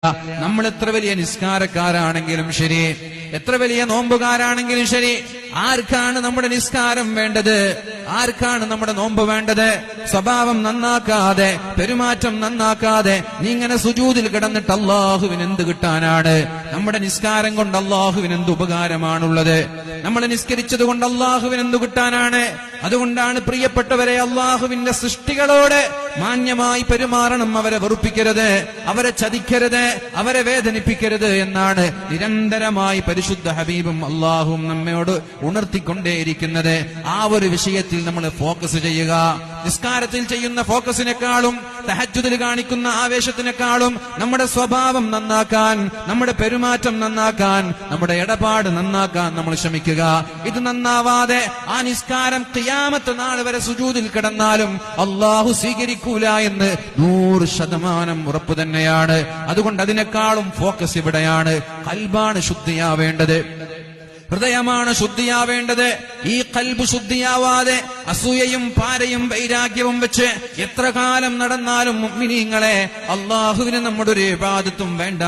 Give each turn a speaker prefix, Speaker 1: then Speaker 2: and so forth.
Speaker 1: നമ്മൾ എത്ര വലിയ നിസ്കാരക്കാരാണെങ്കിലും ശരി, എത്ര വലിയ നോമ്പുകാരാണെങ്കിലും ശരി, ആർക്കാണ് നമ്മുടെ നിസ്കാരം വേണ്ടത്? ആർക്കാണ് നമ്മുടെ നോമ്പ് വേണ്ടത്? സ്വഭാവം നന്നാക്കാതെ, പെരുമാറ്റം നന്നാക്കാതെ നീ ഇങ്ങനെ സുജൂദിൽ കിടന്നിട്ട് അള്ളാഹുവിന് എന്ത് കിട്ടാനാണ്? നമ്മുടെ നിസ്കാരം കൊണ്ട് അള്ളാഹുവിന് എന്ത് ഉപകാരമാണുള്ളത്? നമ്മൾ നിസ്കരിച്ചത് കൊണ്ട് അള്ളാഹുവിന് എന്ത് കിട്ടാനാണ്? അതുകൊണ്ടാണ് പ്രിയപ്പെട്ടവരെ, അള്ളാഹുവിന്റെ സൃഷ്ടികളോട് മാന്യമായി പെരുമാറണം. അവരെ വെറുപ്പിക്കരുത്, അവരെ ചതിക്കരുത്, അവരെ വേദനിപ്പിക്കരുത് എന്നാണ് നിരന്തരമായി പരിശുദ്ധ ഹബീബും അള്ളാഹുവും നമ്മോട് ഉണർത്തിക്കൊണ്ടേയിരിക്കുന്നത്. ആ ഒരു വിഷയത്തിൽ നമ്മൾ ഫോക്കസ് ചെയ്യുക. നിസ്കാരത്തിൽ ചെയ്യുന്ന ഫോക്കസിനേക്കാളും, തഹജ്ജുദിൽ കാണിക്കുന്ന ആവേശത്തിനേക്കാളും നമ്മുടെ സ്വഭാവം നന്നാക്കാൻ, നമ്മുടെ പെരുമാറ്റം നന്നാക്കാൻ, നമ്മുടെ ഇടപാട് നന്നാക്കാൻ നമ്മൾ ശ്രമിക്കുക. ഇത് നന്നാവാതെ ആ നിസ്കാരം ഖിയാമത്ത് നാൾ വരെ സുജൂദിൽ കിടന്നാലും അള്ളാഹു സ്വീകരിക്കൂല എന്ന് 100% ഉറപ്പ് തന്നെയാണ്. അതുകൊണ്ട് അതിനേക്കാളും ഫോക്കസ് ഇവിടെയാണ്. ഖൽബാണ് ശുദ്ധിയാവേണ്ടത്, ഹൃദയമാണ് ശുദ്ധിയാവേണ്ടത്. ഈ ഖൽബ് ശുദ്ധിയാവാതെ അസൂയയും പാരയും വൈരാഗ്യവും വെച്ച് എത്ര കാലം നടന്നാലും മുഅ്മിനീങ്ങളെ, അള്ളാഹുവിന് നമ്മുടെ ഒരു ഇബാദത്തും വേണ്ട.